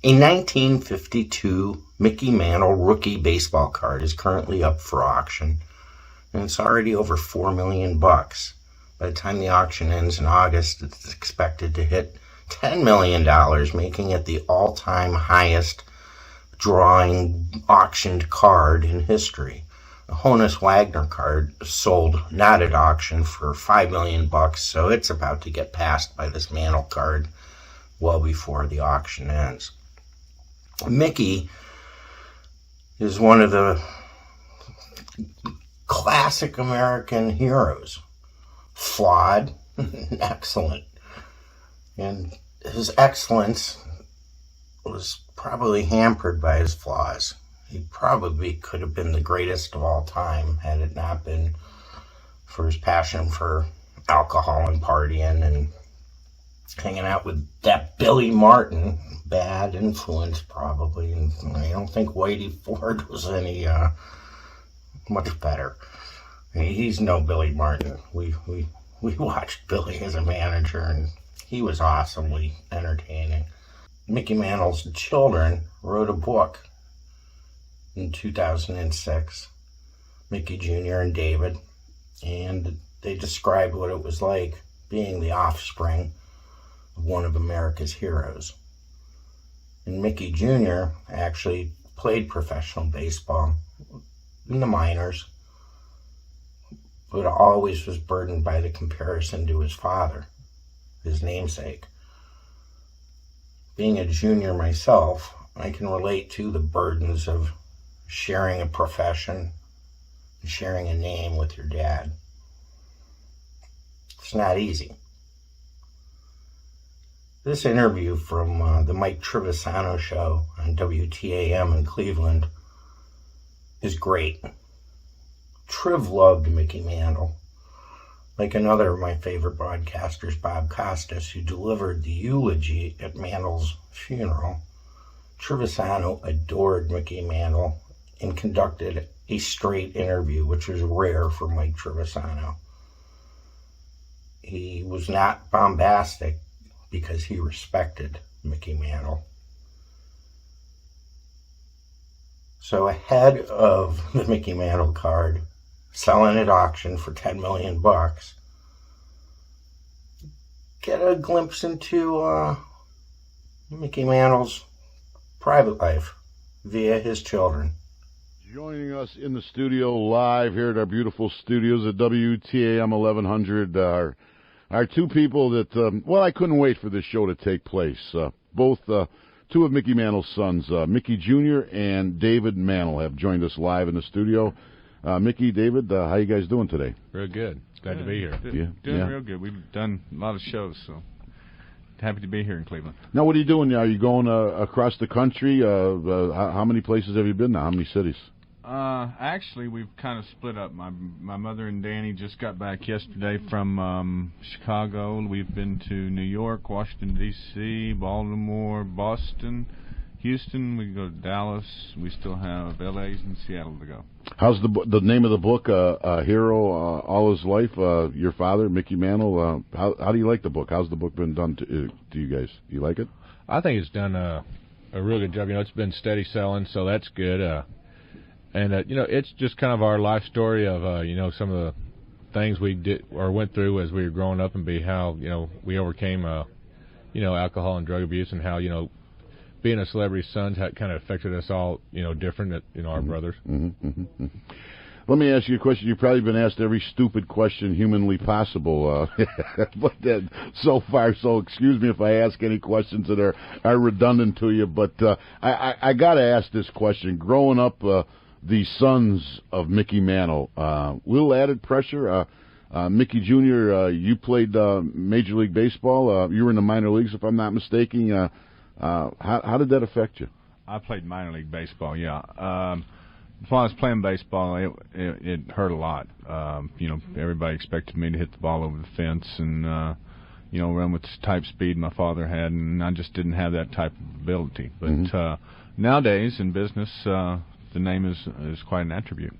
A 1952 Mickey Mantle rookie baseball card is currently up for auction, and it's already over $4 million. By the time the auction ends in August, it's expected to hit $10 million, making it the all-time highest drawing auctioned card in history. The Honus Wagner card sold not at auction for $5 million, so it's about to get passed by this Mantle card well before the auction ends. Mickey is one of the classic American heroes. Flawed, excellent. And his excellence was probably hampered by his flaws. He probably could have been the greatest of all time had it not been for his passion for alcohol and partying and hanging out with that Billy Martin. Bad influence, probably. And I don't think Whitey Ford was any much better. I mean, he's no Billy Martin. We watched Billy as a manager, and he was awesomely entertaining. Mickey Mantle's children wrote a book in 2006, Mickey Jr. and David, and they described what it was like being the offspring of one of America's heroes. And Mickey Jr. actually played professional baseball in the minors, but always was burdened by the comparison to his father, his namesake. Being a junior myself, I can relate to the burdens of sharing a profession and sharing a name with your dad. It's not easy. This interview from the Mike Trivisonno Show on WTAM in Cleveland is great. Triv loved Mickey Mantle. Like another of my favorite broadcasters, Bob Costas, who delivered the eulogy at Mantle's funeral, Trivisonno adored Mickey Mantle and conducted a straight interview, which was rare for Mike Trivisonno. He was not bombastic because he respected Mickey Mantle. So ahead of the Mickey Mantle card selling at auction for $10 million, get a glimpse into Mickey Mantle's private life via his children. Joining us in the studio live here at our beautiful studios at WTAM 1100 are two people that, I couldn't wait for this show to take place. Both two of Mickey Mantle's sons, Mickey Jr. and David Mantle, have joined us live in the studio. Mickey, David, how you guys doing today? Real good. Glad to be here. Doing real good. We've done a lot of shows, so happy to be here in Cleveland. Now, what are you doing now? Are you going across the country? How many places have you been now? How many cities? Actually, we've kind of split up. My mother and Danny just got back yesterday from Chicago. We've been to New York, Washington, D.C., Baltimore, Boston, Houston. We go to Dallas. We still have L.A. and Seattle to go. How's the name of the book, Hero All His Life, your father, Mickey Mantle? How do you like the book? How's the book been done to you guys? Do you like it? I think it's done a real good job. It's been steady selling, so that's good. And it's just kind of our life story of, some of the things we did or went through as we were growing up and how, we overcame, alcohol and drug abuse and how, being a celebrity son kind of affected us all, different, our brothers. Mm-hmm, mm-hmm. Let me ask you a question. You've probably been asked every stupid question humanly possible, but so far, so excuse me if I ask any questions that are redundant to you, but I got to ask this question. Growing up, the sons of Mickey Mantle, little added pressure. Mickey Jr., you played Major League Baseball. You were in the minor leagues, if I'm not mistaken. How did that affect you? I played minor league baseball, yeah. While I was playing baseball, it hurt a lot. Everybody expected me to hit the ball over the fence and, run with the type speed my father had, and I just didn't have that type of ability. But nowadays, in business, the name is quite an attribute.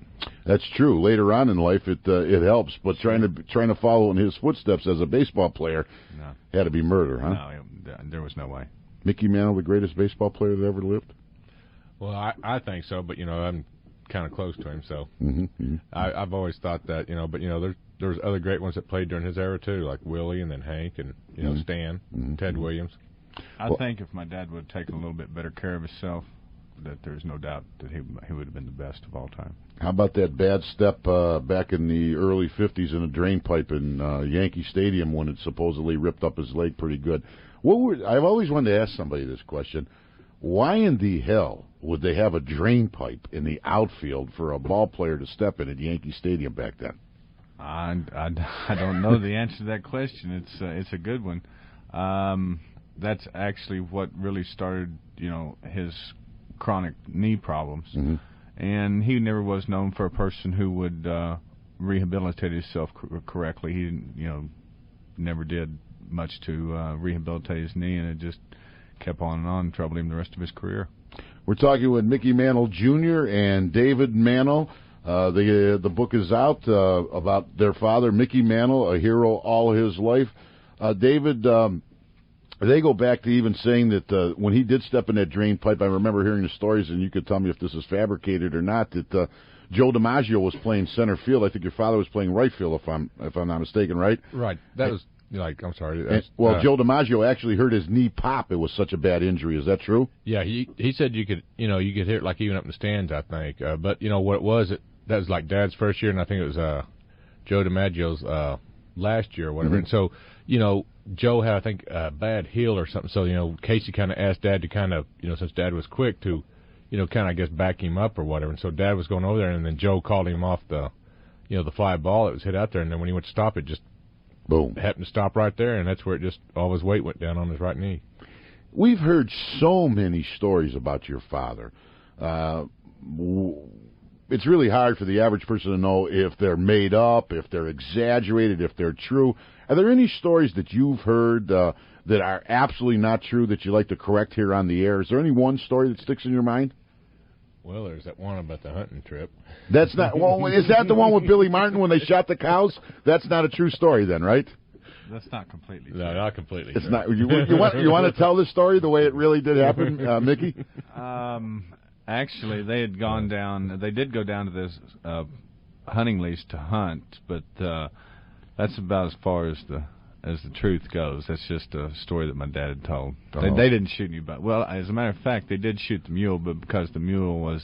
That's true. Later on in life, it helps, but trying to follow in his footsteps as a baseball player had to be murder, huh? No, there was no way. Mickey Mantle, the greatest baseball player that ever lived? Well, I think so, but I'm kind of close to him, so I've always thought that, but there's other great ones that played during his era too, like Willie and then Hank and Stan, Ted Williams. I think if my dad would have taken a little bit better care of himself, that there's no doubt that he would have been the best of all time. How about that bad step back in the early 50s in a drain pipe in Yankee Stadium when it supposedly ripped up his leg pretty good? I've always wanted to ask somebody this question. Why in the hell would they have a drain pipe in the outfield for a ball player to step in at Yankee Stadium back then? I don't know the answer to that question. It's a good one. That's actually what really started, his chronic knee problems. And he never was known for a person who would rehabilitate himself correctly. He, never did much to rehabilitate his knee, and it just kept on, troubled him the rest of his career. We're talking with Mickey Mantle Jr. and David Mantle. The book is out about their father, Mickey Mantle, a hero all his life. David, they go back to even saying that when he did step in that drain pipe, I remember hearing the stories, and you could tell me if this is fabricated or not, that Joe DiMaggio was playing center field. I think your father was playing right field, if I'm not mistaken, right? Right. That was... I'm sorry. Joe DiMaggio actually hurt his knee pop. It was such a bad injury. Is that true? Yeah, he said you could hear it like even up in the stands, I think. But what it was, that was like Dad's first year, and I think it was Joe DiMaggio's last year or whatever. And so, Joe had, I think, a bad heel or something. So, Casey kind of asked Dad to kind of, since Dad was quick, to, kind of, I guess, back him up or whatever. And so Dad was going over there, and then Joe called him off the fly ball that was hit out there. And then when he went to stop it, just boom, happened to stop right there, and that's where it just all his weight went down on his right knee. We've heard so many stories about your father. It's really hard for the average person to know if they're made up, if they're exaggerated, if they're true. Are there any stories that you've heard that are absolutely not true that you'd like to correct here on the air? Is there any one story that sticks in your mind? Well, there's that one about the hunting trip. That's not. Well, is that the one with Billy Martin when they shot the cows? That's not a true story, then, right? That's not completely true. No, not completely. It's not. You want to tell this story the way it really did happen, Mickey? Actually, they had gone down. They did go down to this hunting lease to hunt, but that's about as far as the truth goes. That's just a story that my dad had told. They didn't shoot anybody. Well, as a matter of fact, they did shoot the mule, but because the mule was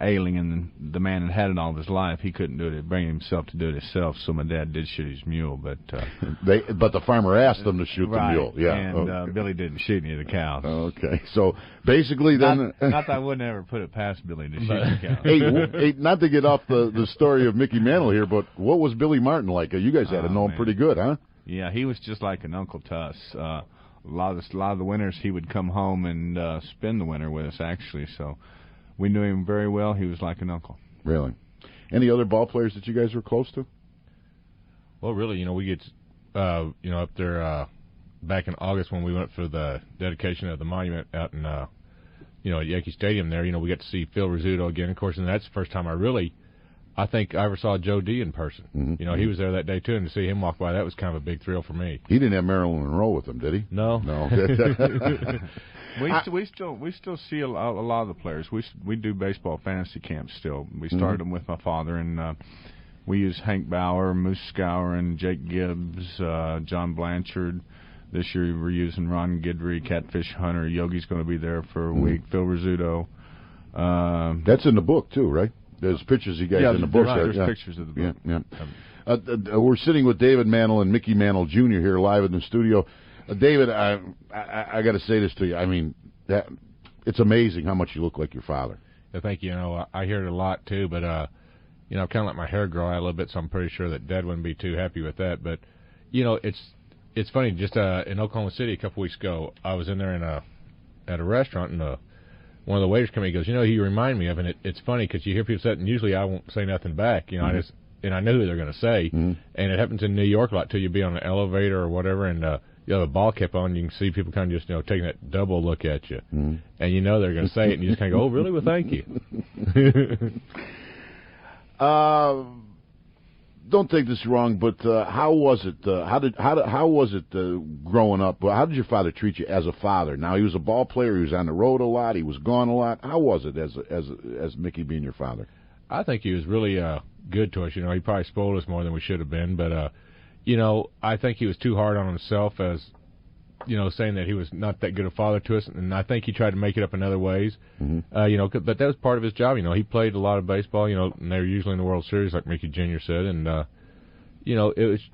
ailing and the man had it all of his life, he couldn't do it. Bring himself to do it himself. So my dad did shoot his mule, but the farmer asked them to shoot the mule. Yeah, and Billy didn't shoot any of the cows. Okay, so basically, then not that I wouldn't ever put it past Billy to shoot the cows. Hey, not to get off the story of Mickey Mantle here, but what was Billy Martin like? You guys had to know him pretty good, huh? Yeah, he was just like an uncle to us. A lot of the winters he would come home and spend the winter with us, actually. So we knew him very well. He was like an uncle. Really? Any other ball players that you guys were close to? Well, really, we get, up there back in August when we went for the dedication of the monument out in, at Yankee Stadium there. We got to see Phil Rizzuto again, of course, and that's the first time I think I ever saw Joe D in person. Mm-hmm. He was there that day, too, and to see him walk by, that was kind of a big thrill for me. He didn't have Marilyn Monroe with him, did he? No. We still see a lot of the players. We do baseball fantasy camps still. We started them with my father, and we use Hank Bauer, Moose Scourin, Jake Gibbs, John Blanchard. This year we're using Ron Guidry, Catfish Hunter. Yogi's going to be there for a week. Phil Rizzuto. That's in the book, too, right? There's pictures you guys in the book. There's pictures of the book. Yeah. We're sitting with David Mantle and Mickey Mantle Jr. here live in the studio. David, I got to say this to you. I mean, it's amazing how much you look like your father. I think, I hear it a lot, too, but, I kind of let my hair grow out a little bit, so I'm pretty sure that Dad wouldn't be too happy with that. But, it's funny, just in Oklahoma City a couple weeks ago, I was in there at a restaurant, and one of the waiters came in and goes, you remind me of, and it's funny because you hear people say it, and usually I won't say nothing back, I know who they're going to say, and it happens in New York a lot too. You'll be on an elevator or whatever, and the ball kept on, you can see people kind of just taking that double look at you, and they're going to say it, and you just kind of go, oh really? Well, thank you. don't take this wrong, but how was it? How was it growing up? How did your father treat you as a father? Now, he was a ball player. He was on the road a lot. He was gone a lot. How was it as Mickey being your father? I think he was really good to us. You know, he probably spoiled us more than we should have been, but I think he was too hard on himself, as saying that he was not that good a father to us, and I think he tried to make it up in other ways. Mm-hmm. But that was part of his job. He played a lot of baseball. And they were usually in the World Series, like Mickey Jr. said, and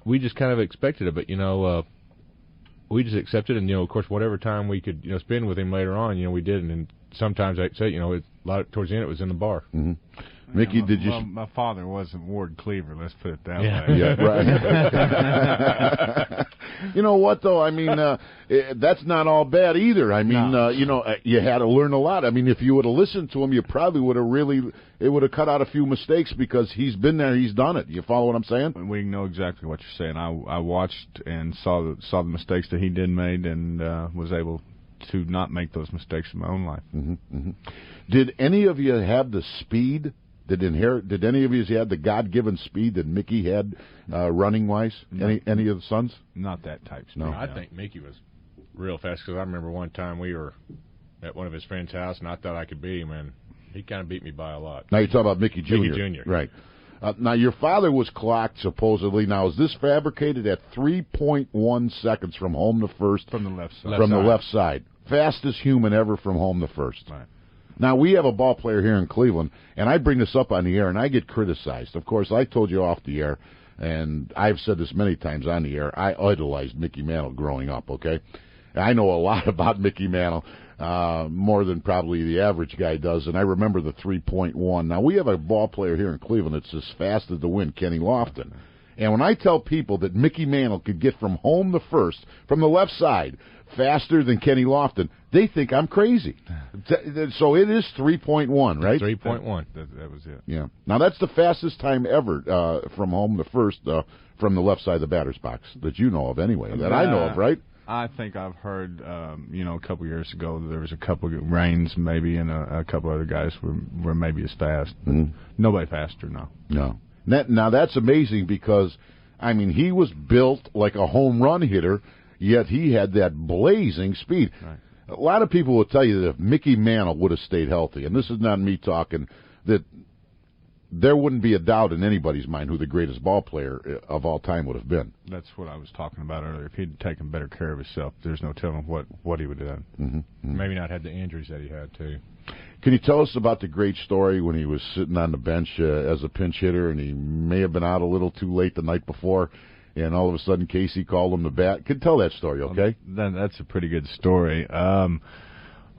we just kind of expected it, but we just accepted, and of course, whatever time we could spend with him later on, we did, and then sometimes I'd say, towards the end it was in the bar. Mm-hmm. Mickey, did you? Well, my father wasn't Ward Cleaver. Let's put it that way. Yeah, right. You know what, though? I mean, that's not all bad either. I mean, No. You had to learn a lot. I mean, if you would have listened to him, you probably would have it would have cut out a few mistakes because he's been there, he's done it. You follow what I'm saying? We know exactly what you're saying. I watched and saw the mistakes that he did made, and was able to not make those mistakes in my own life. Mm-hmm, mm-hmm. Did any of you have the speed? Did any of you have the God-given speed that Mickey had running-wise? No. Any of the sons? Not that type. No. I think Mickey was real fast, because I remember one time we were at one of his friend's house, and I thought I could beat him, and he kind of beat me by a lot. Now you're talking about Mickey Jr. Mickey Jr. Right. Now, your father was clocked, supposedly. Now, is this fabricated at 3.1 seconds from home to first? From the left side. From the left side. Fastest human ever from home to first. Right. Now, we have a ball player here in Cleveland, and I bring this up on the air, and I get criticized. Of course, I told you off the air, and I've said this many times on the air, I idolized Mickey Mantle growing up, okay? I know a lot about Mickey Mantle, more than probably the average guy does, and I remember the 3.1. Now, we have a ball player here in Cleveland that's as fast as the wind, Kenny Lofton. And when I tell people that Mickey Mantle could get from home to first, from the left side, faster than Kenny Lofton, they think I'm crazy. So it is 3.1, right? 3.1. That was it. Yeah. Now, that's the fastest time ever from home to first from the left side of the batter's box that you know of anyway, that I know of, right? I think I've heard, a couple years ago, there was a couple of Rains maybe, and a couple other guys were maybe as fast. Mm-hmm. Nobody faster, no. No. Now, that's amazing because, I mean, he was built like a home run hitter, yet he had that blazing speed. Right. A lot of people will tell you that if Mickey Mantle would have stayed healthy, and this is not me talking, that there wouldn't be a doubt in anybody's mind who the greatest ball player of all time would have been. That's what I was talking about earlier. If he'd taken better care of himself, there's no telling what he would have done. Mm-hmm. Mm-hmm. Maybe not had the injuries that he had, too. Can you tell us about the great story when he was sitting on the bench as a pinch hitter, and he may have been out a little too late the night before, and all of a sudden Casey called him to bat? Can you tell that story, okay? Then that's a pretty good story.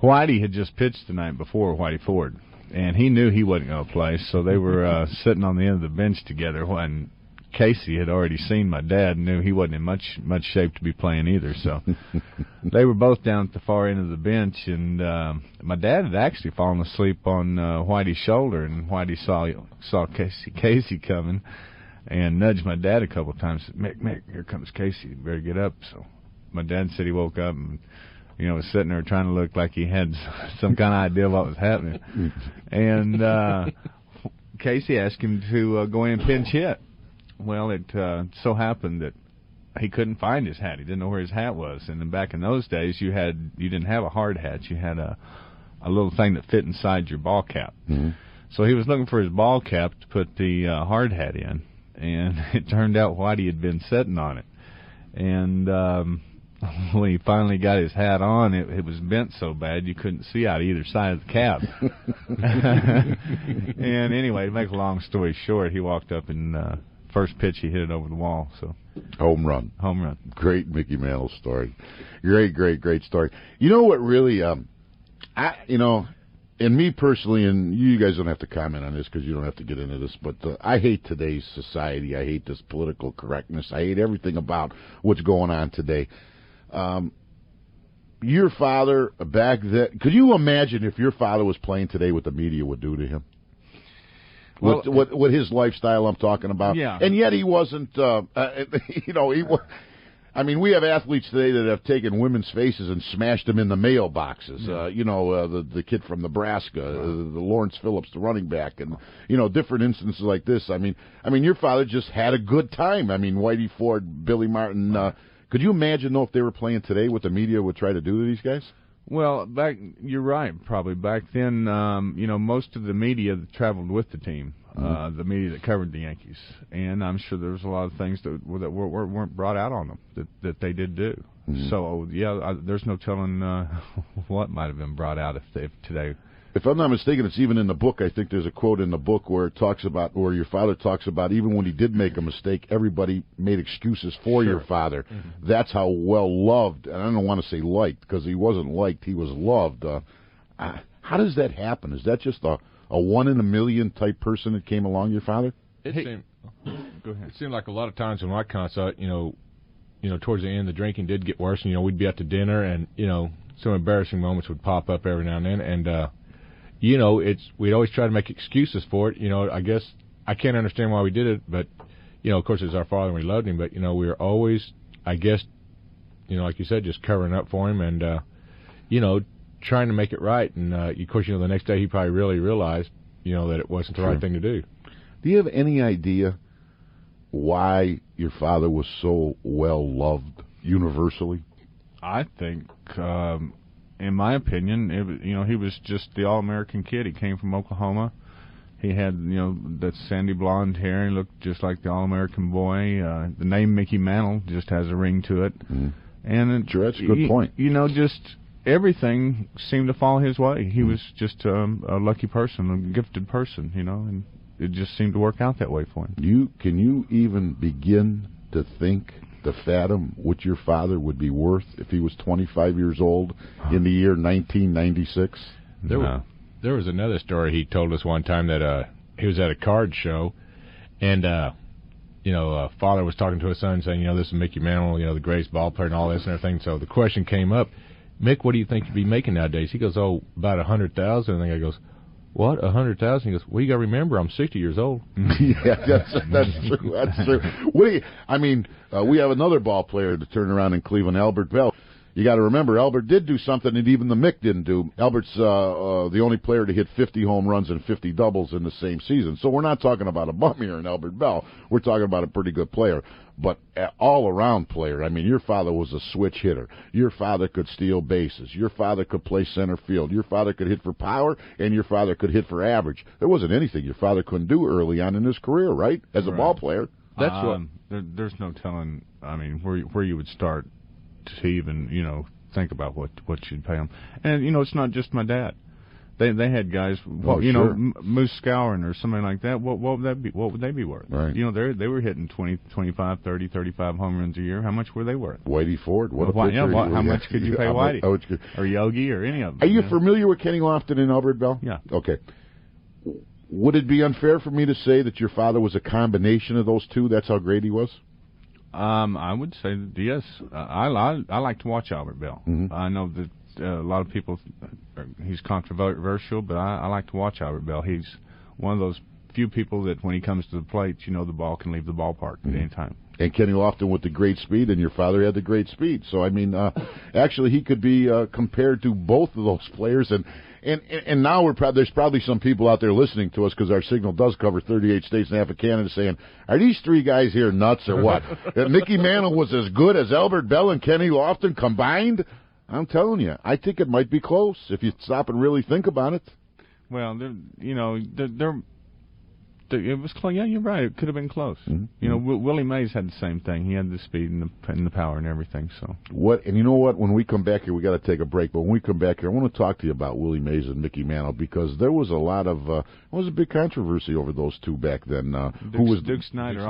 Whitey had just pitched the night before, Whitey Ford, and he knew he wasn't going to play, so they were sitting on the end of the bench together when Casey had already seen my dad and knew he wasn't in much shape to be playing either. So they were both down at the far end of the bench, and my dad had actually fallen asleep on Whitey's shoulder, and Whitey saw Casey coming and nudged my dad a couple of times. Mick, here comes Casey. You better get up. So my dad said he woke up and was sitting there trying to look like he had some kind of idea of what was happening. And Casey asked him to go in and pinch hit. Well, it so happened that he couldn't find his hat. He didn't know where his hat was. And then back in those days, you didn't have a hard hat. You had a little thing that fit inside your ball cap. Mm-hmm. So he was looking for his ball cap to put the hard hat in, and it turned out Whitey had been sitting on it. And when he finally got his hat on, it was bent so bad you couldn't see out either side of the cap. And anyway, to make a long story short, he walked up and first pitch he hit it over the wall. So home run. Great Mickey Mantle story. Great story. You know what really, and me personally, and you guys don't have to comment on this because you don't have to get into this, but I hate today's society. I hate this political correctness. I hate everything about what's going on today. Your father back then, could you imagine if your father was playing today what the media would do to him? Well, what his lifestyle I'm talking about? Yeah. And yet he wasn't, I mean, we have athletes today that have taken women's faces and smashed them in the mailboxes. The kid from Nebraska, the Lawrence Phillips, the running back, and different instances like this. I mean, your father just had a good time. I mean, Whitey Ford, Billy Martin. Could you imagine though if they were playing today, what the media would try to do to these guys? Well, you're right. Probably back then, most of the media that traveled with the team, the media that covered the Yankees, and I'm sure there was a lot of things that weren't brought out on them that they did do. Mm-hmm. So there's no telling what might have been brought out if today. If I'm not mistaken, it's even in the book. I think there's a quote in the book where it talks about, or your father talks about, even when he did make a mistake, everybody made excuses for your father. Mm-hmm. That's how well loved, and I don't want to say liked, because he wasn't liked, he was loved. How does that happen? Is that just a 1 in a million type person that came along, your father? Go ahead. It seemed like a lot of times when I kind of saw it, towards the end, the drinking did get worse, and, we'd be at the dinner, and, some embarrassing moments would pop up every now and then, and, we'd always try to make excuses for it. I guess I can't understand why we did it, but, of course, it's our father and we loved him. But, we were always, I guess, like you said, just covering up for him and, trying to make it right. And, of course, the next day he probably really realized, that it wasn't the right thing to do. Do you have any idea why your father was so well loved universally? I think, in my opinion, he was just the all-American kid. He came from Oklahoma. He had, that sandy blonde hair. He looked just like the all-American boy. The name Mickey Mantle just has a ring to it. Mm-hmm. And sure, that's a good point. Just everything seemed to fall his way. He was just a lucky person, a gifted person, and it just seemed to work out that way for him. Can you even begin to think, to fathom what your father would be worth if he was 25 years old in the year 1996? There was another story he told us one time that he was at a card show, and father was talking to his son saying, this is Mickey Mantle, the greatest ball player and all this and everything. So the question came up, Mick, what do you think you'd be making nowadays? He goes, about 100,000. And the guy goes, what, 100,000? He goes, well, you got to remember, I'm 60 years old. Yeah, that's true. That's true. We have another ball player to turn around in Cleveland, Albert Bell. You got to remember, Albert did do something that even the Mick didn't do. Albert's the only player to hit 50 home runs and 50 doubles in the same season. So we're not talking about a bum here in Albert Bell. We're talking about a pretty good player. But all-around player. I mean, your father was a switch hitter. Your father could steal bases. Your father could play center field. Your father could hit for power, and your father could hit for average. There wasn't anything your father couldn't do early on in his career, right, as a ball player. That's what. There's no telling, where you would start to even, think about what you'd pay him. And, it's not just my dad. They had guys, Moose Scourin or something like that. What would that be? What would they be worth? Right. They were hitting 20, 25, 30, 35 home runs a year. How much were they worth? Whitey Ford. How much could you pay Whitey? Or Yogi or any of them? Are you familiar with Kenny Lofton and Albert Bell? Yeah. Okay. Would it be unfair for me to say that your father was a combination of those two? That's how great he was? I would say that, yes. I like to watch Albert Bell. Mm-hmm. I know that a lot of people, he's controversial, but I like to watch Albert Bell. He's one of those few people that when he comes to the plate, the ball can leave the ballpark at any time. And Kenny Lofton with the great speed, and your father had the great speed. So, actually he could be compared to both of those players. And now there's probably some people out there listening to us because our signal does cover 38 states and half of Canada saying, are these three guys here nuts or what? That Mickey Mantle was as good as Albert Bell and Kenny Lofton combined? I'm telling you, I think it might be close if you stop and really think about it. Well, it was close. Yeah, you're right. It could have been close. Mm-hmm. Willie Mays had the same thing. He had the speed and the power and everything. So and you know what? When we come back here, we got to take a break. But when we come back here, I want to talk to you about Willie Mays and Mickey Mantle because there was a lot of a big controversy over those two back then. Duke Snyder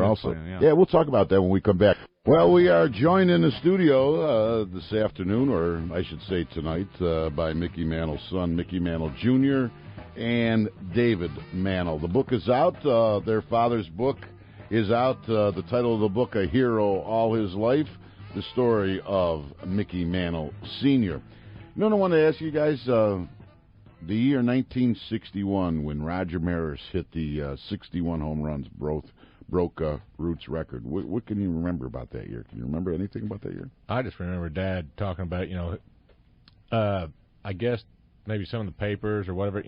also. Yeah, we'll talk about that when we come back. Well, we are joined in the studio this afternoon, or I should say tonight, by Mickey Mantle's son, Mickey Mantle Jr., and David Mantle. The book is out. Their father's book is out. The title of the book, A Hero All His Life, the story of Mickey Mantle Sr. I want to ask you guys, the year 1961, when Roger Maris hit the 61 home runs, broke Root's record. What can you remember about that year? Can you remember anything about that year? I just remember Dad talking about, I guess maybe some of the papers or whatever,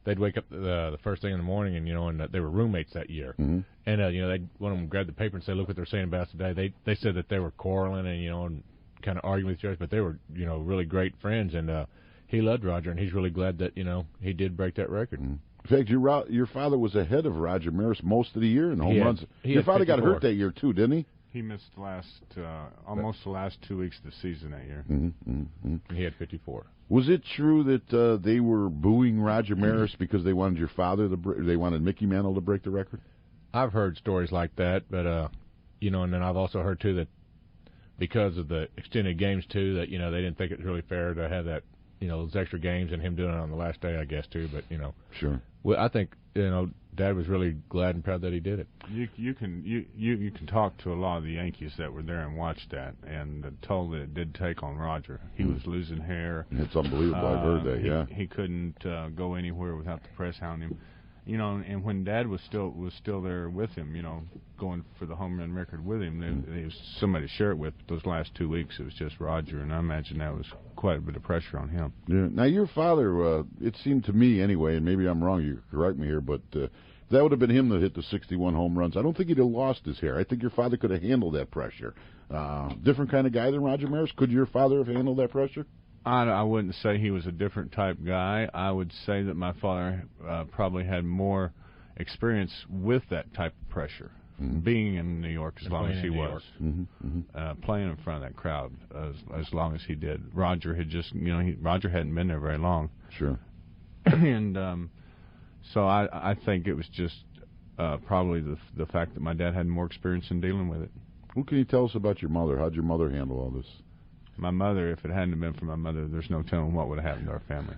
they'd wake up the first thing in the morning and they were roommates that year. Mm-hmm. And, one of them grabbed the paper and say, look what they're saying about us today. They said that they were quarreling and kind of arguing with each other, but they were, really great friends. And he loved Roger, and he's really glad that, he did break that record. Mm-hmm. In fact, your father was ahead of Roger Maris most of the year in home runs. Your father 54. got hurt that year, too, didn't he? He missed almost the last 2 weeks of the season that year. Mm-hmm. Mm-hmm. And he had 54. Was it true that they were booing Roger Maris because they wanted your father they wanted Mickey Mantle to break the record? I've heard stories like that, but and then I've also heard too that because of the extended games too, that they didn't think it was really fair to have that those extra games and him doing it on the last day, I guess too. But sure. Well, I think Dad was really glad and proud that he did it. You can talk to a lot of the Yankees that were there and watched that, and told that it did take on Roger. He was losing hair. It's unbelievable. I've heard that. Yeah, he couldn't go anywhere without the press hounding him. And when Dad was still there with him, going for the home run record with him, there was somebody to share it with. But those last 2 weeks, it was just Roger, and I imagine that was quite a bit of pressure on him. Yeah. Now, your father, it seemed to me anyway, and maybe I'm wrong, you can correct me here, but that would have been him that hit the 61 home runs. I don't think he'd have lost his hair. I think your father could have handled that pressure. Different kind of guy than Roger Maris. Could your father have handled that pressure? I wouldn't say he was a different type guy. I would say that my father probably had more experience with that type of pressure, being in New York as long as he was, playing in front of that crowd as long as he did. Roger had just, Roger hadn't been there very long. Sure. And so I think it was just probably the fact that my dad had more experience in dealing with it. What can you tell us about your mother? How'd your mother handle all this? My mother, if it hadn't been for my mother, there's no telling what would have happened to our family.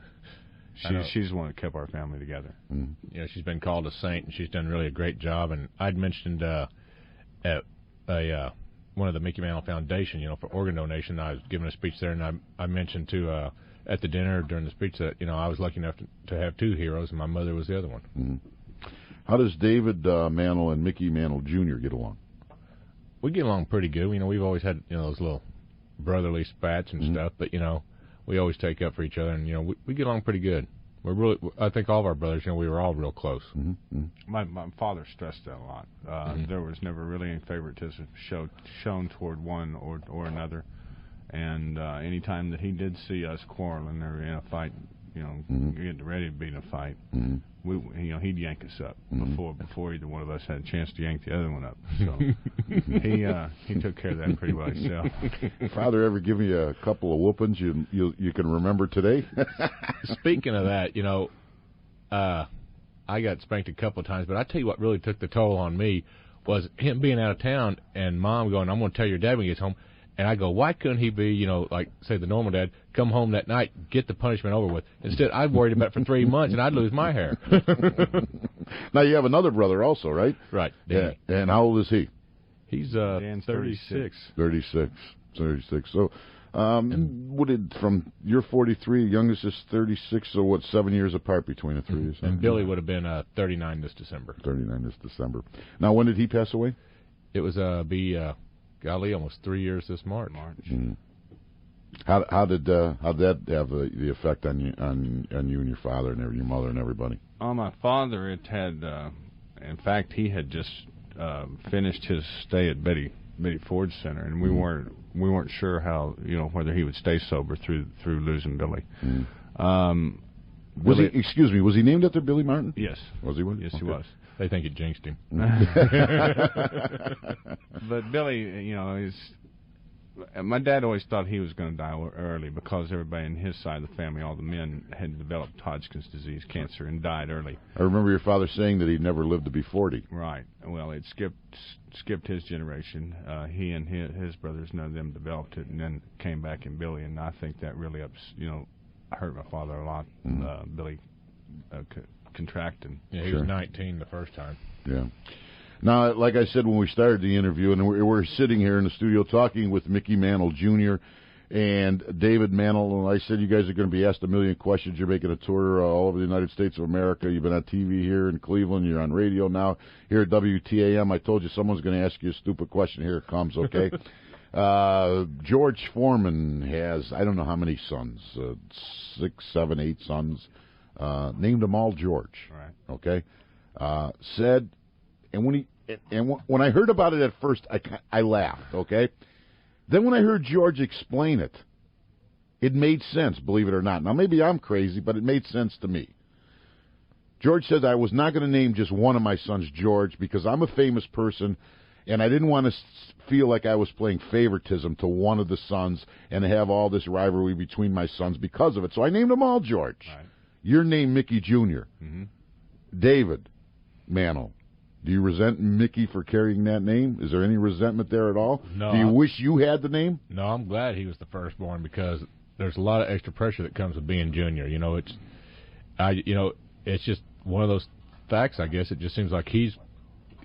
She's the one that kept our family together. Mm-hmm. She's been called a saint, and she's done really a great job. And I'd mentioned at one of the Mickey Mantle Foundation, for organ donation, I was giving a speech there, and I mentioned to at the dinner during the speech that I was lucky enough to have two heroes, and my mother was the other one. Mm-hmm. How does David Mantle and Mickey Mantle Jr. get along? We get along pretty good. We've always had those little brotherly spats and stuff, but we always take up for each other, and we get along pretty good. We're really, I think all of our brothers, we were all real close. Mm-hmm. My father stressed that a lot. There was never really any favoritism shown toward one or another, and any time that he did see us quarreling or in a fight, getting ready to be in a fight, he'd yank us up before either one of us had a chance to yank the other one up. So he took care of that pretty well himself. Father ever give you a couple of whoopings you can remember today? Speaking of that, I got spanked a couple of times, but I tell you what really took the toll on me was him being out of town and Mom going, "I'm going to tell your dad when he gets home." And I go, why couldn't he be, like, say, the normal dad, come home that night, get the punishment over with? Instead, I'd worried about it for 3 months, and I'd lose my hair. Now, you have another brother also, right? Right, Danny. Yeah. And how old is he? He's 36. 36. So, from you're 43, youngest is 36, so what, 7 years apart between the three? And Billy would have been 39 this December. 39 this December. Now, when did he pass away? It was golly, almost 3 years this March. Mm-hmm. How did that have the effect on you and your father and your mother and everybody? On my father, it had. In fact, he had just finished his stay at Betty Ford Center, and we weren't sure how whether he would stay sober through losing Billy. Was he named after Billy Martin? Yes. Was he? Yes, he was. They think it jinxed him. But Billy, my dad always thought he was going to die early because everybody in his side of the family, all the men, had developed Hodgkin's disease, cancer, and died early. I remember your father saying that he'd never lived to be 40. Right. Well, it skipped his generation. He and his brothers, none of them developed it, and then came back in Billy, and I think that really hurt my father a lot. Billy contracting. Yeah, he was 19 the first time. Yeah. Now, like I said when we started the interview, and we're sitting here in the studio talking with Mickey Mantle Jr., And David Mantle, and I said you guys are going to be asked a million questions. You're making a tour all over the United States of America. You've been on TV here in Cleveland. You're on radio now here at WTAM. I told you someone's going to ask you a stupid question. Here it comes, okay? George Foreman has, I don't know how many sons, 6, 7, 8 sons. Named them all George, Right. okay? Said, and when I heard about it at first, I laughed, okay? Then when I heard George explain it, it made sense, believe it or not. Now, maybe I'm crazy, but it made sense to me. George said I was not going to name just one of my sons George because I'm a famous person, and I didn't want to feel like I was playing favoritism to one of the sons and have all this rivalry between my sons because of it. So I named them all George. Right. You're named Mickey Jr. Mm-hmm. David Mantle. Do you resent Mickey for carrying that name? Is there any resentment there at all? No. Do you wish you had the name? No, I'm glad he was the firstborn because there's a lot of extra pressure that comes with being junior. It's just one of those facts, I guess. It just seems like he's,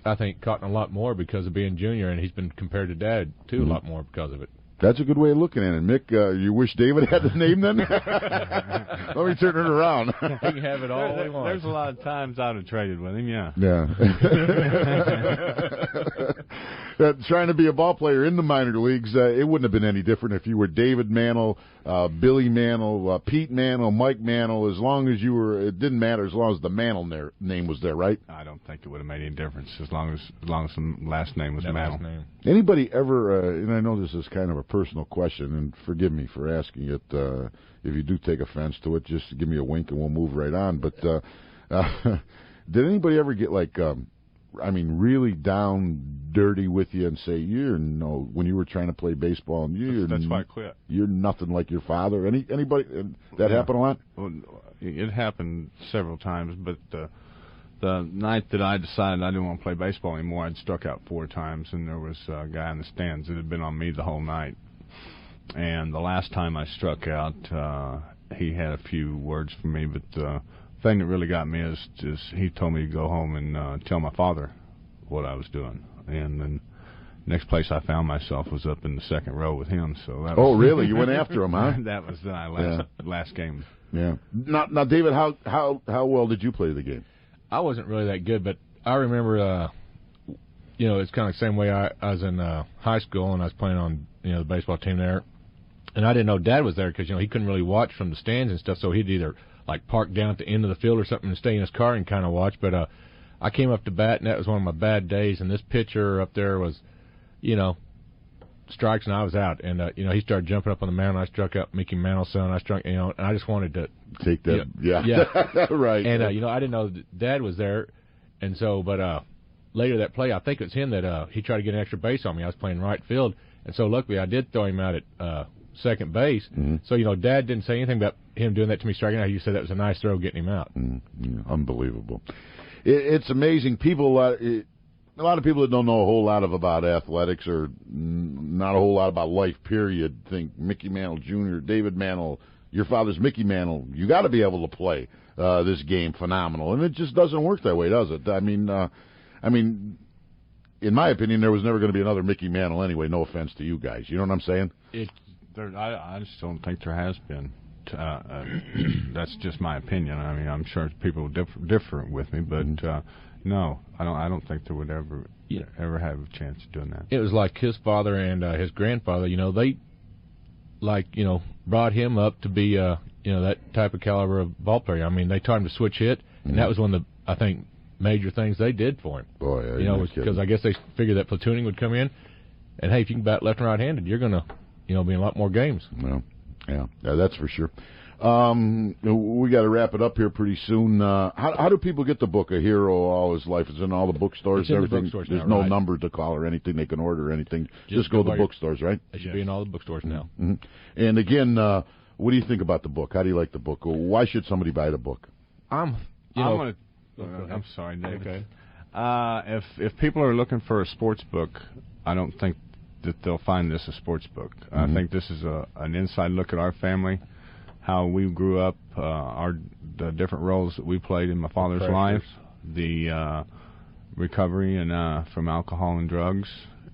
I think, caught in a lot more because of being junior, and he's been compared to Dad, too, a lot more because of it. That's a good way of looking at it. Mick, you wish David had the name then? Let me turn it around. He can have it all he wants. There's a lot of times I'd have traded with him, yeah. Trying to be a ball player in the minor leagues, it wouldn't have been any different if you were David Mantle, Billy Mantle, Pete Mantle, Mike Mantle. As long as you were, it didn't matter as long as the Mantle name was there, right? I don't think it would have made any difference as long as the last name was Mantle. Anybody ever, and I know this is kind of a personal question, and forgive me for asking it, if you do take offense to it, just give me a wink and we'll move right on, but did anybody ever get really down dirty with you and say, when you were trying to play baseball, and that's why I quit. You're nothing like your father? Anybody, that happen a lot? Well, it happened several times, but the night that I decided I didn't want to play baseball anymore, I'd struck out 4 times, and there was a guy in the stands that had been on me the whole night. And the last time I struck out, he had a few words for me, but the thing that really got me is he told me to go home and tell my father what I was doing. And then next place I found myself was up in the second row with him. So that was, really? You went after him, huh? That was last game. Yeah. Now, David, how well did you play the game? I wasn't really that good, but I remember, it's kind of the same way I was in high school, and I was playing on, the baseball team there. And I didn't know Dad was there because, he couldn't really watch from the stands and stuff, so he'd either, park down at the end of the field or something and stay in his car and kind of watch. But I came up to bat, and that was one of my bad days, and this pitcher up there was, strikes, and I was out. And, he started jumping up on the mound, and I struck out Mickey Mantle's son. I struck, and I just wanted to take that. Yeah. Right. And, I didn't know that Dad was there. And so, but later that play, I think it was him that he tried to get an extra base on me. I was playing right field. And so, luckily, I did throw him out at second base. Mm-hmm. So, Dad didn't say anything about him doing that to me striking out. He said that was a nice throw getting him out. Unbelievable. It's amazing. People, a lot of people that don't know a whole lot about athletics or not a whole lot about life, period, think Mickey Mantle Jr., David Mantle, your father's Mickey Mantle. You got to be able to play this game phenomenal. And it just doesn't work that way, does it? I mean, in my opinion, there was never going to be another Mickey Mantle anyway. No offense to you guys. You know what I'm saying? I just don't think there has been. That's just my opinion. I mean, I'm sure people differ with me, but no, I don't think there would ever have a chance of doing that. It was like his father and his grandfather. They brought him up to be that type of caliber of ball player. I mean, they taught him to switch hit, and that was one of the, I think, major things they did for him. Boy, because I guess they figured that platooning would come in, and hey, if you can bat left and right-handed, you're gonna be in a lot more games. Well, yeah, that's for sure. We got to wrap it up here pretty soon. How do people get the book, A Hero All His Life? It's in all the bookstores. It's in the bookstores now, There's no number to call or anything. They can order anything. Just go to the bookstores, right? It should be in all the bookstores now. Mm-hmm. And again, what do you think about the book? How do you like the book? Why should somebody buy the book? I'm sorry, Dave. Okay. If people are looking for a sports book, I don't think that they'll find this a sports book. I think this is an inside look at our family, how we grew up, the different roles that we played in my father's life, the recovery and from alcohol and drugs,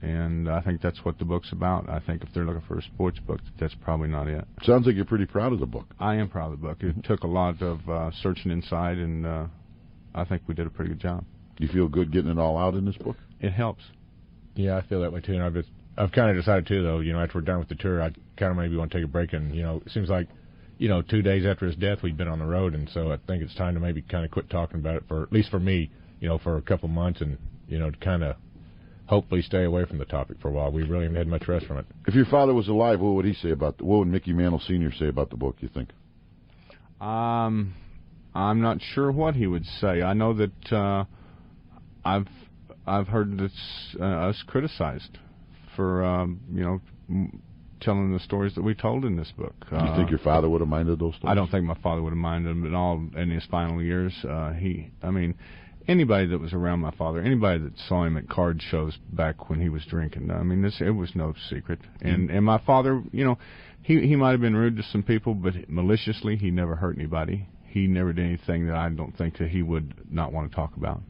And I think that's what the book's about. I think if they're looking for a sports book, that's probably not it. Sounds like you're pretty proud of the book. I am proud of the book. It took a lot of searching inside, and I think we did a pretty good job. You feel good getting it all out in this book? It helps. Yeah, I feel that way too. And I've kind of decided too, though. After we're done with the tour, I kind of maybe want to take a break. And it seems like, 2 days after his death, we've been on the road, and so I think it's time to maybe kind of quit talking about it at least for me, for a couple months, and to kind of hopefully stay away from the topic for a while. We really haven't had much rest from it. If your father was alive, what would he say what would Mickey Mantle Sr. say about the book, you think? I'm not sure what he would say. I know that I've heard us criticized for telling the stories that we told in this book. Do you think your father would have minded those stories? I don't think my father would have minded them at all in his final years. Anybody that was around my father, anybody that saw him at card shows back when he was drinking, it was no secret. And my father, he might have been rude to some people, but maliciously, he never hurt anybody. He never did anything that I don't think that he would not want to talk about.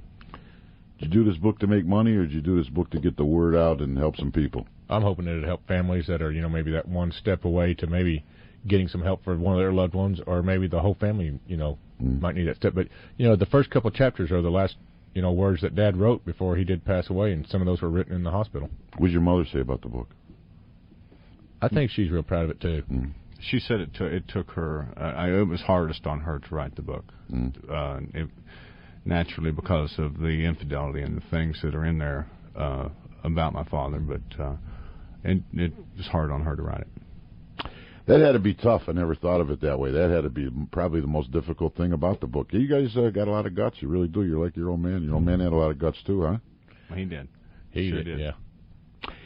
Did you do this book to make money, or did you do this book to get the word out and help some people? I'm hoping that it'll help families that are, maybe that one step away to maybe getting some help for one of their loved ones, or maybe the whole family, might need that step. But, the first couple of chapters are the last, words that Dad wrote before he did pass away, and some of those were written in the hospital. What did your mother say about the book? I think she's real proud of it, too. She said it took her, it was hardest on her to write the book. Naturally, because of the infidelity and the things that are in there about my father, but it was hard on her to write it. That had to be tough. I never thought of it that way. That had to be probably the most difficult thing about the book. You guys got a lot of guts. You really do. You're like your old man. Your old man had a lot of guts too, huh? Well, he did. He sure did. Yeah.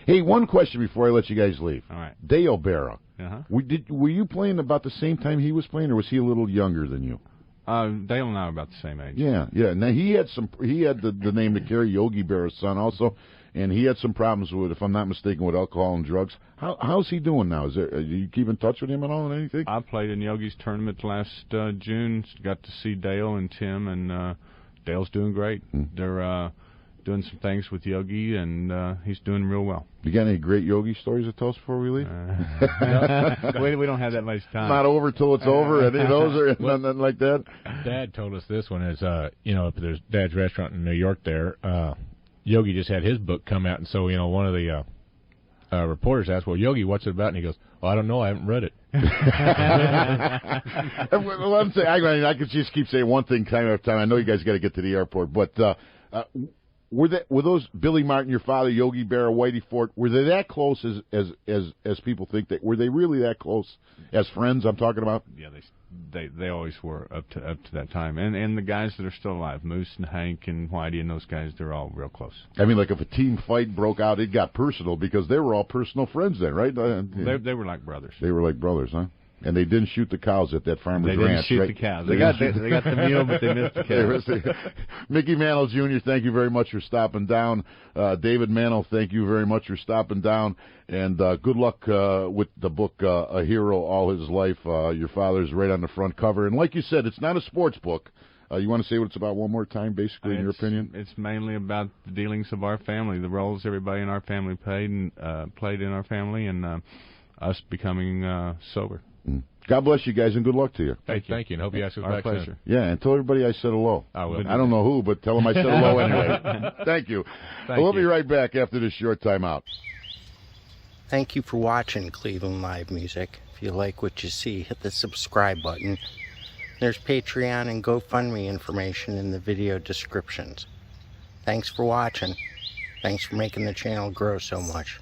Hey, one question before I let you guys leave. All right. Dale Berra. Uh-huh. Were you playing about the same time he was playing, or was he a little younger than you? Dale and I are about the same age. Yeah. Now he had the name to carry, Yogi Berra's son also, and he had some problems with, if I'm not mistaken, with alcohol and drugs. How's he doing now? Do you keep in touch with him at all and anything? I played in Yogi's tournament last June. Got to see Dale and Tim, and Dale's doing great. They're doing some things with Yogi, and he's doing real well. You got any great Yogi stories to tell us before we leave? We don't have that much time. Not over till it's over. Any of those or nothing like that? Dad told us this one is, if there's Dad's restaurant in New York there, Yogi just had his book come out, and so, one of the reporters asked, well, Yogi, what's it about? And he goes, well, I don't know. I haven't read it. Well, I'm saying, I could just keep saying one thing time after time. I know you guys got to get to the airport, but were those Billy Martin, your father, Yogi Berra, Whitey Ford, were they that close as people think that? Were they really that close as friends? I'm talking about. Yeah, they always were up to that time, and the guys that are still alive, Moose and Hank and Whitey and those guys, they're all real close. I mean, like if a team fight broke out, it got personal because they were all personal friends then, right? They were like brothers. They were like brothers, huh? And they didn't shoot the cows at that farmer's ranch. They didn't shoot right? the cows. They got the meal, but they missed the cows. Mickey Mantle Jr., thank you very much for stopping down. David Mantle, thank you very much for stopping down. And good luck with the book, A Hero All His Life. Your father's right on the front cover. And like you said, it's not a sports book. You want to say what it's about one more time, basically, in your opinion? It's mainly about the dealings of our family, the roles everybody in our family played in our family, and us becoming sober. God bless you guys, and good luck to you. Thank you, and hope you ask us back pleasure. soon. Yeah, and tell everybody I said hello. I will. I don't know who, but tell them I said hello anyway. Thank you. We'll be right back after this short time out. Thank you for watching Cleveland Live Music. If you like what you see, hit the subscribe button. There's Patreon and GoFundMe information in the video descriptions. Thanks for watching. Thanks for making the channel grow so much.